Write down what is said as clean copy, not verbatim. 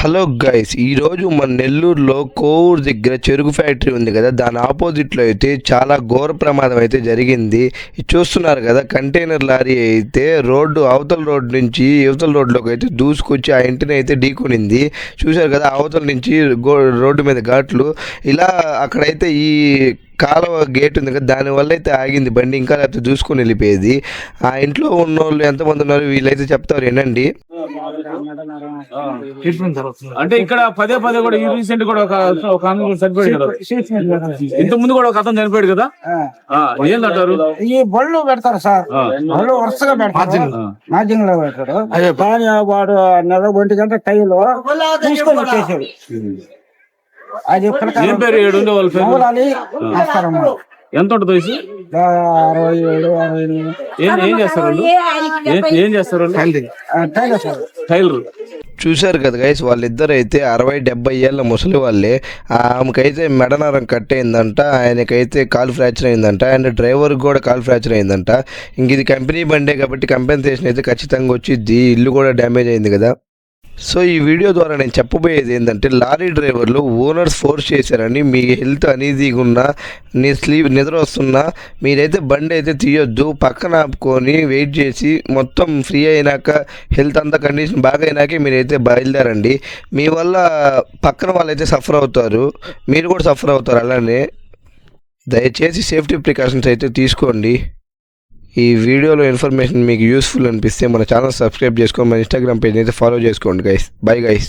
Hello guys, ఈరోజు మన నెల్లూరులో కోవూరు దగ్గర చెరుకు ఫ్యాక్టరీ ఉంది కదా, దాని ఆపోజిట్లో అయితే చాలా ఘోర ప్రమాదం అయితే జరిగింది. ఇది చూస్తున్నారు కదా, కంటైనర్ లారీ అయితే రోడ్డు అవతల రోడ్డు నుంచి యువతల రోడ్లోకి అయితే దూసుకొచ్చి ఆ ఇంటిని అయితే ఢీకొనింది. చూశారు కదా, అవతల నుంచి రోడ్డు మీద ఘాట్లు ఇలా అక్కడైతే ఈ కాలువ గేట్ ఉంది కదా, దానివల్ల అయితే ఆగింది బండి, ఇంకా లేకపోతే చూసుకొని వెళ్ళిపోయేది. ఆ ఇంట్లో ఉన్న వాళ్ళు ఎంతమంది ఉన్నారు వీళ్ళైతే చెప్తారు వినండి. అంటే ఇక్కడ పదే పదే కూడా ఈ రీసెంట్ కూడా ఒక చనిపోయాడు కదా, ఇంత ముందు కూడా ఒక అతను చనిపోయాడు కదా. ఏంటంటారు? ఈ బళ్ళు పెడతారు సార్, బళ్ళు వరుసగా పెడతారు, మార్జిన్ లో పెడతారు. కానీ వాడు 1:30 టైంలో తీసుకొని వచ్చేసాడు. అది ఏం పేరు ఏడు వాళ్ళ పేరు ఎంత ఉంటుంది వయసు? 67, 68. ఏం చేస్తారు? ఏం చేస్తారు? టైలర్. చూశారు కదా గైస్, వాళ్ళిద్దరు అయితే 60-70 ఏళ్ళ ముసలి వాళ్ళే. ఆమెకైతే మెడనరం కట్ అయిందంట, ఆయనకైతే కాలు ఫ్రాక్చర్ అయిందంట, అండ్ డ్రైవర్కి కూడా కాలు ఫ్రాక్చర్ అయిందంట. ఇంక ఇది కంపెనీ బండే కాబట్టి కంపెన్సేషన్ అయితే ఖచ్చితంగా వచ్చింది. ఇల్లు కూడా డ్యామేజ్ అయింది కదా. సో ఈ వీడియో ద్వారా నేను చెప్పబోయేది ఏంటంటే, లారీ డ్రైవర్లు ఓనర్స్ ఫోర్స్ చేశారని మీ హెల్త్ అనీజీగా ఉన్నా, నిద్ర వస్తున్నా మీరైతే బండి అయితే తీయొద్దు. పక్కన ఆపుకొని వెయిట్ చేసి మొత్తం ఫ్రీ అయినాక, హెల్త్ అంతా కండిషన్ బాగా అయినాకే మీరైతే బయలుదేరండి. మీ వల్ల పక్కన వాళ్ళైతే సఫర్ అవుతారు, మీరు కూడా సఫర్ అవుతారు. అలానే దయచేసి సేఫ్టీ ప్రికాషన్స్ అయితే తీసుకోండి. ఈ వీడియోలో ఇన్ఫర్మేషన్ మీకు యూస్ఫుల్ అనిపిస్తే మన ఛానల్ సబ్స్క్రైబ్ చేసుకోండి, మన ఇన్స్టాగ్రామ్ పేజ్ అయితే ఫాలో చేసుకోండి గైస్. Bye guys.